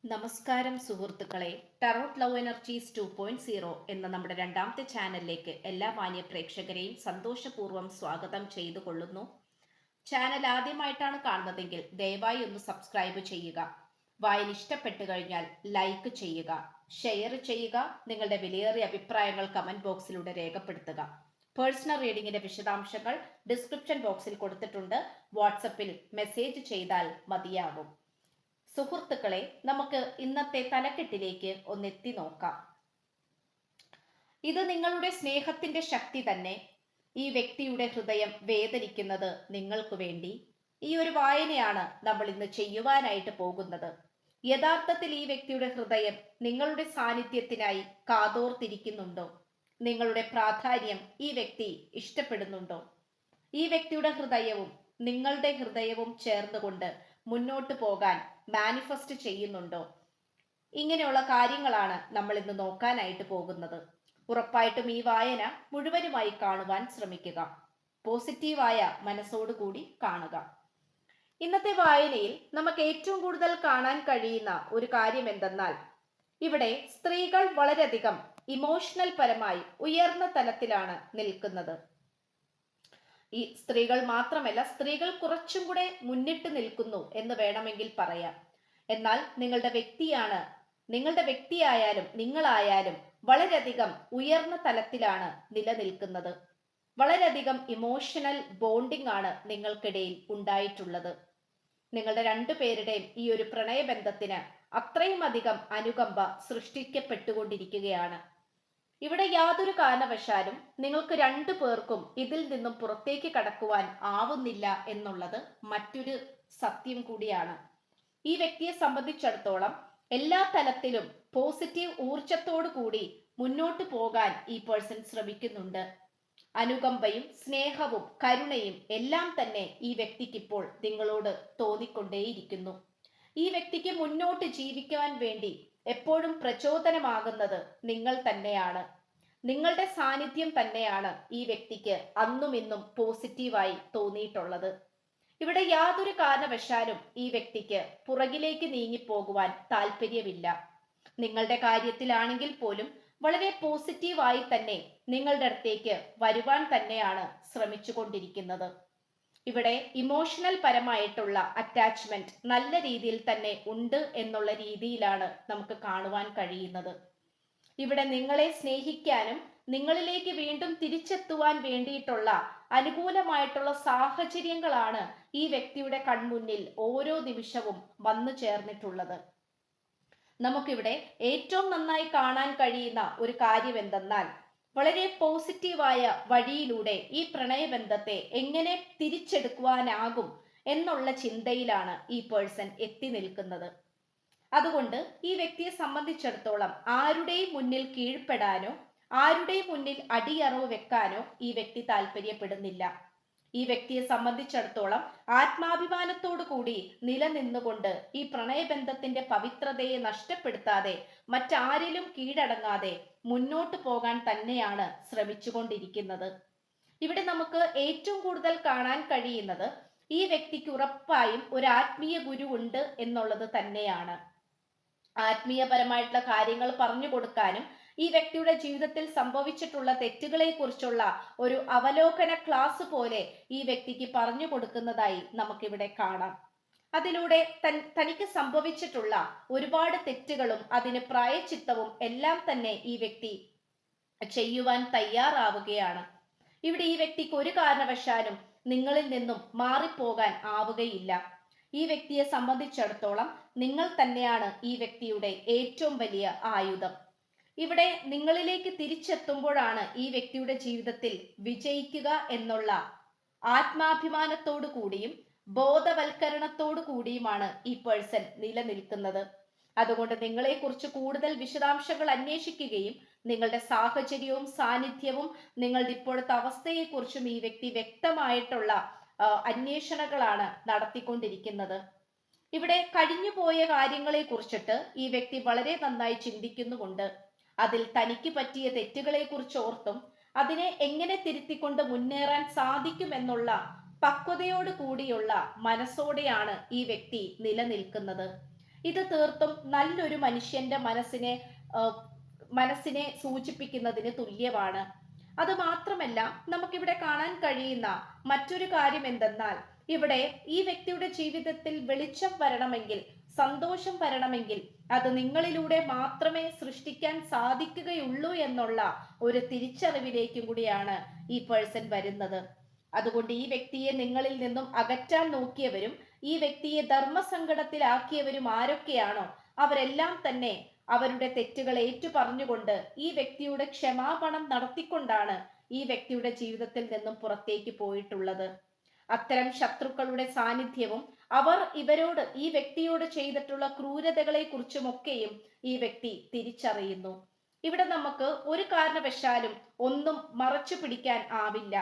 നമസ്കാരം സുഹൃത്തുക്കളെ. Tarot love energies 2.0 എന്ന നമ്മുടെ രണ്ടാമത്തെ ചാനലിലേക്ക് എല്ലാ മാന്യ പ്രേക്ഷകരെയും സന്തോഷപൂർവ്വം സ്വാഗതം ചെയ്തു കൊള്ളുന്നു. ചാനൽ ആദ്യമായിട്ടാണ് കാണുന്നതെങ്കിൽ ദയവായി ഒന്ന് സബ്സ്ക്രൈബ് ചെയ്യുക. വായന ഇഷ്ടപ്പെട്ടു കഴിഞ്ഞാൽ ലൈക്ക് ചെയ്യുക, ഷെയർ ചെയ്യുക. നിങ്ങളുടെ വിലയേറിയ അഭിപ്രായങ്ങൾ കമന്റ് ബോക്സിലൂടെ രേഖപ്പെടുത്തുക. പേഴ്സണൽ റീഡിങ്ങിന്റെ വിശദാംശങ്ങൾ ഡിസ്ക്രിപ്ഷൻ ബോക്സിൽ കൊടുത്തിട്ടുണ്ട്. വാട്സപ്പിൽ മെസ്സേജ് ചെയ്താൽ മതിയാകും. സുഹൃത്തുക്കളെ, നമുക്ക് ഇന്നത്തെ തലക്കെട്ടിലേക്ക് ഒന്നെത്തി നോക്കാം. ഇത് നിങ്ങളുടെ സ്നേഹത്തിന്റെ ശക്തി തന്നെ. ഈ വ്യക്തിയുടെ ഹൃദയം വേദനിക്കുന്നത് നിങ്ങൾക്ക് വേണ്ടി. ഈ ഒരു വായനയാണ് നമ്മൾ ഇന്ന് ചെയ്യുവാനായിട്ട് പോകുന്നത്. യഥാർത്ഥത്തിൽ ഈ വ്യക്തിയുടെ ഹൃദയം നിങ്ങളുടെ സാന്നിധ്യത്തിനായി കാതോർത്തിരിക്കുന്നുണ്ടോ? നിങ്ങളുടെ പ്രാധാന്യം ഈ വ്യക്തി ഇഷ്ടപ്പെടുന്നുണ്ടോ? ഈ വ്യക്തിയുടെ ഹൃദയവും നിങ്ങളുടെ ഹൃദയവും ചേർന്നുകൊണ്ട് മുന്നോട്ട് പോകാൻ മാനിഫെസ്റ്റ് ചെയ്യുന്നുണ്ടോ? ഇങ്ങനെയുള്ള കാര്യങ്ങളാണ് നമ്മൾ ഇന്ന് നോക്കാനായിട്ട് പോകുന്നത്. ഉറപ്പായിട്ടും ഈ വായന മുഴുവനുമായി കാണുവാൻ ശ്രമിക്കുക. പോസിറ്റീവായ മനസ്സോടുകൂടി കാണുക. ഇന്നത്തെ വായനയിൽ നമുക്ക് ഏറ്റവും കൂടുതൽ കാണാൻ കഴിയുന്ന ഒരു കാര്യം എന്തെന്നാൽ, ഇവിടെ സ്ത്രീകൾ വളരെയധികം ഇമോഷണൽ പരമായി ഉയർന്ന തലത്തിലാണ് നിൽക്കുന്നത്. ഈ സ്ത്രീകൾ മാത്രമല്ല, സ്ത്രീകൾ കുറച്ചും കൂടെ മുന്നിട്ട് നിൽക്കുന്നു എന്ന് വേണമെങ്കിൽ പറയാം. എന്നാൽ നിങ്ങളുടെ വ്യക്തിയായാലും നിങ്ങളായാലും വളരെയധികം ഉയർന്ന തലത്തിലാണ് നിലനിൽക്കുന്നത്. വളരെയധികം ഇമോഷണൽ ബോണ്ടിങ് ആണ് നിങ്ങൾക്കിടയിൽ ഉണ്ടായിട്ടുള്ളത്. നിങ്ങളുടെ രണ്ടുപേരുടെയും ഈ ഒരു പ്രണയബന്ധത്തിന് അത്രയും അധികം അനുകമ്പ സൃഷ്ടിക്കപ്പെട്ടുകൊണ്ടിരിക്കുകയാണ്. ഇവിടെ യാതൊരു കാരണവശാലും നിങ്ങൾക്ക് രണ്ടു പേർക്കും ഇതിൽ നിന്നും പുറത്തേക്ക് കടക്കുവാൻ ആവുന്നില്ല എന്നുള്ളത് മറ്റൊരു സത്യം കൂടിയാണ്. ഈ വ്യക്തിയെ സംബന്ധിച്ചിടത്തോളം എല്ലാ തലത്തിലും പോസിറ്റീവ് ഊർജത്തോടു കൂടി മുന്നോട്ട് പോകാൻ ഈ പേഴ്സൺ ശ്രമിക്കുന്നുണ്ട്. അനുകമ്പയും സ്നേഹവും കരുണയും എല്ലാം തന്നെ ഈ വ്യക്തിക്കിപ്പോൾ നിങ്ങളോട് തോന്നിക്കൊണ്ടേയിരിക്കുന്നു. ഈ വ്യക്തിക്ക് മുന്നോട്ട് ജീവിക്കുവാൻ വേണ്ടി എപ്പോഴും പ്രചോദനമാകുന്നത് നിങ്ങൾ തന്നെയാണ്. നിങ്ങളുടെ സാന്നിധ്യം തന്നെയാണ് ഈ വ്യക്തിക്ക് അന്നും ഇന്നും പോസിറ്റീവായി തോന്നിയിട്ടുള്ളത്. ഇവിടെ യാതൊരു കാരണവശാലും ഈ വ്യക്തിക്ക് പുറകിലേക്ക് നീങ്ങിപ്പോകുവാൻ താല്പര്യമില്ല. നിങ്ങളുടെ കാര്യത്തിലാണെങ്കിൽ പോലും വളരെ പോസിറ്റീവായി തന്നെ നിങ്ങളുടെ അടുത്തേക്ക് വരുവാൻ തന്നെയാണ് ശ്രമിച്ചുകൊണ്ടിരിക്കുന്നത്. ഇവിടെ ഇമോഷണൽ പരമായിട്ടുള്ള അറ്റാച്ച്മെന്റ് നല്ല രീതിയിൽ തന്നെ ഉണ്ട് എന്നുള്ള രീതിയിലാണ് നമുക്ക് കാണുവാൻ കഴിയുന്നത്. ഇവിടെ നിങ്ങളെ സ്നേഹിക്കാനും നിങ്ങളിലേക്ക് വീണ്ടും തിരിച്ചെത്തുവാൻ വേണ്ടിയിട്ടുള്ള അനുകൂലമായിട്ടുള്ള സാഹചര്യങ്ങളാണ് ഈ വ്യക്തിയുടെ കൺമുന്നിൽ ഓരോ നിമിഷവും വന്നു ചേർന്നിട്ടുള്ളത്. നമുക്കിവിടെ ഏറ്റവും നന്നായി കാണാൻ കഴിയുന്ന ഒരു കാര്യം എന്തെന്നാൽ, വളരെ പോസിറ്റീവായ വഴിയിലൂടെ ഈ പ്രണയബന്ധത്തെ എങ്ങനെ തിരിച്ചെടുക്കുവാനാകും എന്നുള്ള ചിന്തയിലാണ് ഈ പേഴ്സൺ എത്തി നിൽക്കുന്നത്. അതുകൊണ്ട് ഈ വ്യക്തിയെ സംബന്ധിച്ചിടത്തോളം ആരുടെയും മുന്നിൽ കീഴ്പ്പെടാനോ ആരുടെയും മുന്നിൽ അടിയറവ് വെക്കാനോ ഈ വ്യക്തി താല്പര്യപ്പെടുന്നില്ല. ഈ വ്യക്തിയെ സംബന്ധിച്ചിടത്തോളം ആത്മാഭിമാനത്തോടു കൂടി നിലനിന്നുകൊണ്ട് ഈ പ്രണയബന്ധത്തിന്റെ പവിത്രതയെ നഷ്ടപ്പെടുത്താതെ മറ്റാരിലും കീഴടങ്ങാതെ മുന്നോട്ട് പോകാൻ തന്നെയാണ് ശ്രമിച്ചുകൊണ്ടിരിക്കുന്നത്. ഇവിടെ നമുക്ക് ഏറ്റവും കൂടുതൽ കാണാൻ കഴിയുന്നത് ഈ വ്യക്തിക്ക് ഉറപ്പായും ഒരു ആത്മീയ ഗുരു ഉണ്ട് എന്നുള്ളത് തന്നെയാണ്. ആത്മീയപരമായിട്ടുള്ള കാര്യങ്ങൾ പറഞ്ഞു കൊടുക്കാനും ഈ വ്യക്തിയുടെ ജീവിതത്തിൽ സംഭവിച്ചിട്ടുള്ള തെറ്റുകളെ കുറിച്ചുള്ള ഒരു അവലോകന ക്ലാസ് പോലെ ഈ വ്യക്തിക്ക് പറഞ്ഞു കൊടുക്കുന്നതായി നമുക്കിവിടെ കാണാം. അതിലൂടെ തനിക്ക് സംഭവിച്ചിട്ടുള്ള ഒരുപാട് തെറ്റുകളും അതിന് പ്രായച്ചിത്തവും എല്ലാം തന്നെ ഈ വ്യക്തി ചെയ്യുവാൻ തയ്യാറാവുകയാണ്. ഇവിടെ ഈ വ്യക്തിക്ക് ഒരു കാരണവശാലും നിങ്ങളിൽ നിന്നും മാറിപ്പോകാൻ ആവുകയില്ല. ഈ വ്യക്തിയെ സംബന്ധിച്ചിടത്തോളം നിങ്ങൾ തന്നെയാണ് ഈ വ്യക്തിയുടെ ഏറ്റവും വലിയ ആയുധം. ഇവിടെ നിങ്ങളിലേക്ക് തിരിച്ചെത്തുമ്പോഴാണ് ഈ വ്യക്തിയുടെ ജീവിതത്തിൽ വിജയിക്കുക എന്നുള്ള ആത്മാഭിമാനത്തോടു കൂടിയും ബോധവൽക്കരണത്തോടു കൂടിയുമാണ് ഈ പേഴ്സൺ നിലനിൽക്കുന്നത്. അതുകൊണ്ട് നിങ്ങളെക്കുറിച്ച് കൂടുതൽ വിശദാംശങ്ങൾ അന്വേഷിക്കുകയും നിങ്ങളുടെ സാഹചര്യവും സാന്നിധ്യവും നിങ്ങളുടെ ഇപ്പോഴത്തെ അവസ്ഥയെക്കുറിച്ചും ഈ വ്യക്തി വ്യക്തമായിട്ടുള്ള അന്വേഷണങ്ങളാണ് നടത്തിക്കൊണ്ടിരിക്കുന്നത്. ഇവിടെ കഴിഞ്ഞുപോയ കാര്യങ്ങളെ കുറിച്ചിട്ട് ഈ വ്യക്തി വളരെ നന്നായി ചിന്തിക്കുന്നുമുണ്ട്. അതിൽ തനിക്ക് പറ്റിയ തെറ്റുകളെ കുറിച്ച് ഓർത്തും അതിനെ എങ്ങനെ തിരുത്തിക്കൊണ്ട് മുന്നേറാൻ സാധിക്കുമെന്നുള്ള പക്വതയോട് കൂടിയുള്ള മനസ്സോടെയാണ് ഈ വ്യക്തി നിലനിൽക്കുന്നത്. ഇത് തീർത്തും നല്ലൊരു മനുഷ്യന്റെ മനസ്സിനെ സൂചിപ്പിക്കുന്നതിന് തുല്യമാണ്. അത് മാത്രമല്ല, നമുക്കിവിടെ കാണാൻ കഴിയുന്ന മറ്റൊരു കാര്യം എന്തെന്നാൽ, ഇവിടെ ഈ വ്യക്തിയുടെ ജീവിതത്തിൽ വെളിച്ചം വരണമെങ്കിൽ, സന്തോഷം വരണമെങ്കിൽ അത് നിങ്ങളിലൂടെ മാത്രമേ സൃഷ്ടിക്കാൻ സാധിക്കുകയുള്ളൂ എന്നുള്ള ഒരു തിരിച്ചറിവിലേക്കും കൂടിയാണ് ഈ പേഴ്സൺ വരുന്നത്. അതുകൊണ്ട് ഈ വ്യക്തിയെ നിങ്ങളിൽ നിന്നും അകറ്റാൻ നോക്കിയവരും ഈ വ്യക്തിയെ ധർമ്മസങ്കടത്തിലാക്കിയവരും ആരൊക്കെയാണോ അവരെല്ലാം തന്നെ അവരുടെ തെറ്റുകൾ ഏറ്റുപറഞ്ഞുകൊണ്ട് ഈ വ്യക്തിയുടെ ക്ഷമാപണം നടത്തിക്കൊണ്ടാണ് ഈ വ്യക്തിയുടെ ജീവിതത്തിൽ നിന്നും പുറത്തേക്ക് പോയിട്ടുള്ളത്. അത്തരം ശത്രുക്കളുടെ സാന്നിധ്യവും അവർ ഇവരോട്, ഈ വ്യക്തിയോട് ചെയ്തിട്ടുള്ള ക്രൂരതകളെ കുറിച്ചുമൊക്കെയും ഈ വ്യക്തി തിരിച്ചറിയുന്നു. ഇവിടെ നമുക്ക് ഒരു കാരണവശാലും ഒന്നും മറച്ചു പിടിക്കാൻ ആവില്ല.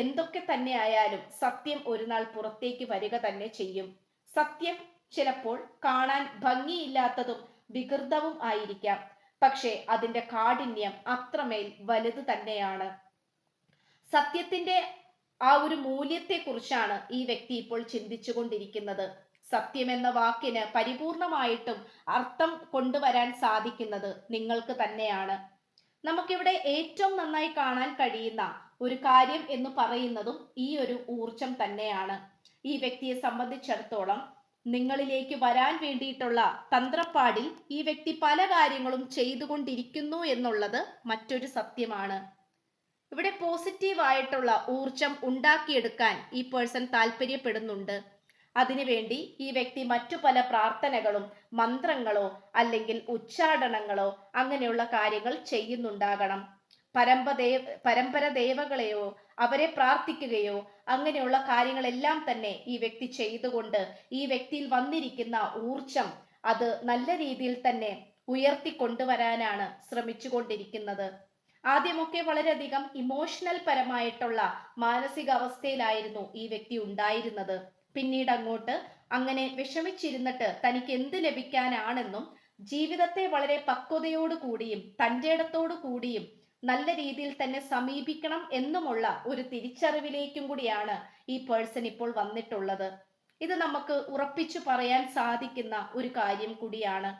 എന്തൊക്കെ തന്നെ ആയാലും സത്യം ഒരു നാൾ പുറത്തേക്ക് വരിക തന്നെ ചെയ്യും. സത്യം ചിലപ്പോൾ കാണാൻ ഭംഗിയില്ലാത്തതും വികൃതവും ആയിരിക്കാം, പക്ഷെ അതിന്റെ കാഠിന്യം അത്രമേൽ വലുത് തന്നെയാണ്. സത്യത്തിന്റെ ആ ഒരു മൂല്യത്തെ കുറിച്ചാണ് ഈ വ്യക്തി ഇപ്പോൾ ചിന്തിച്ചു കൊണ്ടിരിക്കുന്നത്. സത്യം എന്ന വാക്കിന് പരിപൂർണമായിട്ടും അർത്ഥം കൊണ്ടുവരാൻ സാധിക്കുന്നത് നിങ്ങൾക്ക് തന്നെയാണ്. നമുക്കിവിടെ ഏറ്റവും നന്നായി കാണാൻ കഴിയുന്ന ഒരു കാര്യം എന്ന് പറയുന്നതും ഈ ഒരു ഊർജം തന്നെയാണ്. ഈ വ്യക്തിയെ സംബന്ധിച്ചിടത്തോളം നിങ്ങളിലേക്ക് വരാൻ വേണ്ടിയിട്ടുള്ള തന്ത്രപ്പാടിൽ ഈ വ്യക്തി പല കാര്യങ്ങളും ചെയ്തുകൊണ്ടിരിക്കുന്നു എന്നുള്ളത് മറ്റൊരു സത്യമാണ്. ഇവിടെ പോസിറ്റീവായിട്ടുള്ള ഊർജം ഉണ്ടാക്കിയെടുക്കാൻ ഈ പേഴ്സൺ താല്പര്യപ്പെടുന്നുണ്ട്. അതിനുവേണ്ടി ഈ വ്യക്തി മറ്റു പല പ്രാർത്ഥനകളും മന്ത്രങ്ങളോ അല്ലെങ്കിൽ ഉച്ചാടനങ്ങളോ അങ്ങനെയുള്ള കാര്യങ്ങൾ ചെയ്യുന്നുണ്ടാകണം. പരമ്പര ദേവകളെയോ അവരെ പ്രാർത്ഥിക്കുകയോ അങ്ങനെയുള്ള കാര്യങ്ങളെല്ലാം തന്നെ ഈ വ്യക്തി ചെയ്തുകൊണ്ട് ഈ വ്യക്തിയിൽ വന്നിരിക്കുന്ന ഊർജം അത് നല്ല രീതിയിൽ തന്നെ ഉയർത്തിക്കൊണ്ടുവരാനാണ് ശ്രമിച്ചുകൊണ്ടിരിക്കുന്നത്. ആദ്യമൊക്കെ വളരെയധികം ഇമോഷണൽ പരമായിട്ടുള്ള മാനസികാവസ്ഥയിലായിരുന്നു ഈ വ്യക്തി ഉണ്ടായിരുന്നത്. പിന്നീട് അങ്ങോട്ട് അങ്ങനെ വിഷമിച്ചിരുന്നിട്ട് തനിക്ക് എന്ത് ലഭിക്കാനാണെന്നും ജീവിതത്തെ വളരെ പക്വതയോടു കൂടിയും തൻ്റെ ഇടത്തോടു കൂടിയും നല്ല രീതിയിൽ തന്നെ സമീപിക്കണം എന്നുമുള്ള ഒരു തിരിച്ചറിവിലേക്കും കൂടിയാണ് ഈ പേഴ്സൺ ഇപ്പോൾ വന്നിട്ടുള്ളത്. ഇത് നമുക്ക് ഉറപ്പിച്ചു പറയാൻ സാധിക്കുന്ന ഒരു കാര്യം കൂടിയാണ്.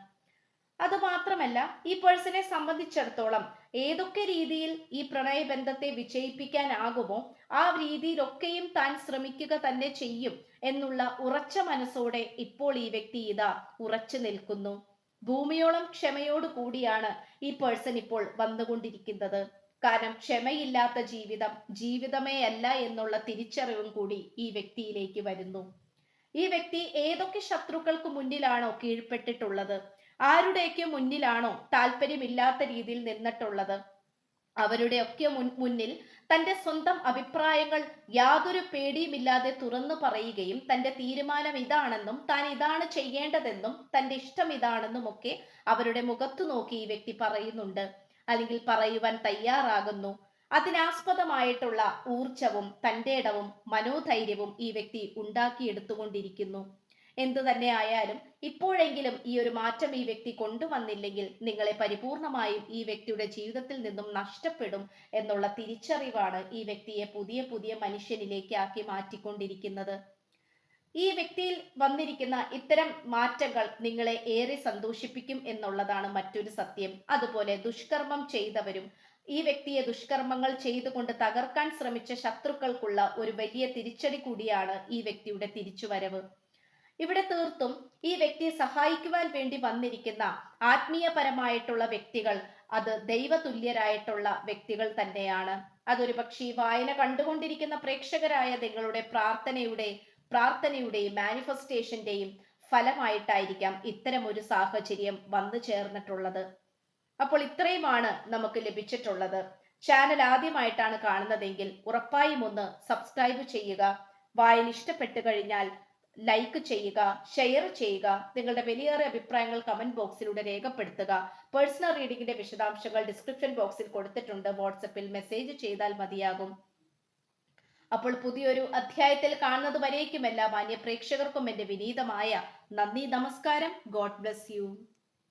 അത് മാത്രമല്ല, ഈ പേഴ്സണെ സംബന്ധിച്ചിടത്തോളം ഏതൊക്കെ രീതിയിൽ ഈ പ്രണയബന്ധത്തെ വിജയിപ്പിക്കാനാകുമോ ആ രീതിയിലൊക്കെയും താൻ ശ്രമിക്കുക തന്നെ ചെയ്യും എന്നുള്ള ഉറച്ച മനസ്സോടെ ഇപ്പോൾ ഈ വ്യക്തി ഇതാ ഉറച്ചു നിൽക്കുന്നു. ഭൂമിയോളം ക്ഷമയോട് കൂടിയാണ് ഈ പേഴ്സൺ ഇപ്പോൾ വന്നുകൊണ്ടിരിക്കുന്നത്. കാരണം ക്ഷമയില്ലാത്ത ജീവിതം ജീവിതമേ അല്ല എന്നുള്ള തിരിച്ചറിവും കൂടി ഈ വ്യക്തിയിലേക്ക് വരുന്നു. ഈ വ്യക്തി ഏതൊക്കെ ശത്രുക്കൾക്ക് മുന്നിലാണോ കീഴ്പ്പെട്ടിട്ടുള്ളത്, ആരുടെയൊക്കെ മുന്നിലാണോ താല്പര്യമില്ലാത്ത രീതിയിൽ നിന്നിട്ടുള്ളത്, അവരുടെയൊക്കെ മുന്നിൽ തന്റെ സ്വന്തം അഭിപ്രായങ്ങൾ യാതൊരു പേടിയുമില്ലാതെ തുറന്നു പറയുകയും തന്റെ തീരുമാനം ഇതാണെന്നും താൻ ഇതാണ് ചെയ്യേണ്ടതെന്നും തന്റെ ഇഷ്ടം ഇതാണെന്നും ഒക്കെ അവരുടെ മുഖത്തു നോക്കി ഈ വ്യക്തി പറയുന്നുണ്ട്, അല്ലെങ്കിൽ പറയുവാൻ തയ്യാറാകുന്നു. അതിനാസ്പദമായിട്ടുള്ള ഊർജവും തൻ്റെ ഇടവും മനോധൈര്യവും ഈ വ്യക്തി ഉണ്ടാക്കിയെടുത്തുകൊണ്ടിരിക്കുന്നു. എന്തു തന്നെ ആയാലും ഇപ്പോഴെങ്കിലും ഈ ഒരു മാറ്റം ഈ വ്യക്തി കൊണ്ടുവന്നില്ലെങ്കിൽ നിങ്ങളെ പരിപൂർണമായും ഈ വ്യക്തിയുടെ ജീവിതത്തിൽ നിന്നും നഷ്ടപ്പെടും എന്നുള്ള തിരിച്ചറിവാണ് ഈ വ്യക്തിയെ പുതിയ പുതിയ മനുഷ്യനിലേക്ക് ആക്കി മാറ്റിക്കൊണ്ടിരിക്കുന്നത്. ഈ വ്യക്തിയിൽ വന്നിരിക്കുന്ന ഇത്തരം മാറ്റങ്ങൾ നിങ്ങളെ ഏറെ സന്തോഷിപ്പിക്കും എന്നുള്ളതാണ് മറ്റൊരു സത്യം. അതുപോലെ ദുഷ്കർമ്മം ചെയ്തവരും ഈ വ്യക്തിയെ ദുഷ്കർമ്മങ്ങൾ ചെയ്തുകൊണ്ട് തകർക്കാൻ ശ്രമിച്ച ശത്രുക്കൾക്കുള്ള ഒരു വലിയ തിരിച്ചടി കൂടിയാണ് ഈ വ്യക്തിയുടെ തിരിച്ചുവരവ്. ഇവിടെ തീർത്തും ഈ വ്യക്തിയെ സഹായിക്കുവാൻ വേണ്ടി വന്നിരിക്കുന്ന ആത്മീയപരമായിട്ടുള്ള വ്യക്തികൾ അത് ദൈവതുല്യരായിട്ടുള്ള വ്യക്തികൾ തന്നെയാണ്. അതൊരു പക്ഷേ വായന കണ്ടുകൊണ്ടിരിക്കുന്ന പ്രേക്ഷകരായ നിങ്ങളുടെ പ്രാർത്ഥനയുടെയും മാനിഫെസ്റ്റേഷന്റെയും ഫലമായിട്ടായിരിക്കാം ഇത്തരം ഒരു സാഹചര്യം വന്നു ചേർന്നിട്ടുള്ളത്. അപ്പോൾ ഇത്രയുമാണ് നമുക്ക് ലഭിച്ചിട്ടുള്ളത്. ചാനൽ ആദ്യമായിട്ടാണ് കാണുന്നതെങ്കിൽ ഉറപ്പായും ഒന്ന് സബ്സ്ക്രൈബ് ചെയ്യുക. വായന ഇഷ്ടപ്പെട്ടു കഴിഞ്ഞാൽ ലൈക്ക് ചെയ്യുക, ഷെയർ ചെയ്യുക. നിങ്ങളുടെ വലിയേറെ അഭിപ്രായങ്ങൾ കമന്റ് ബോക്സിലൂടെ രേഖപ്പെടുത്തുക. പേഴ്സണൽ റീഡിംഗിന്റെ വിശദാംശങ്ങൾ ഡിസ്ക്രിപ്ഷൻ ബോക്സിൽ കൊടുത്തിട്ടുണ്ട്. വാട്സപ്പിൽ മെസ്സേജ് ചെയ്താൽ മതിയാകും. അപ്പോൾ പുതിയൊരു അധ്യായത്തിൽ കാണുന്നത് വരേക്കും എല്ലാ മാന്യ പ്രേക്ഷകർക്കും എൻ്റെ വിനീതമായ നന്ദി, നമസ്കാരം. God bless you.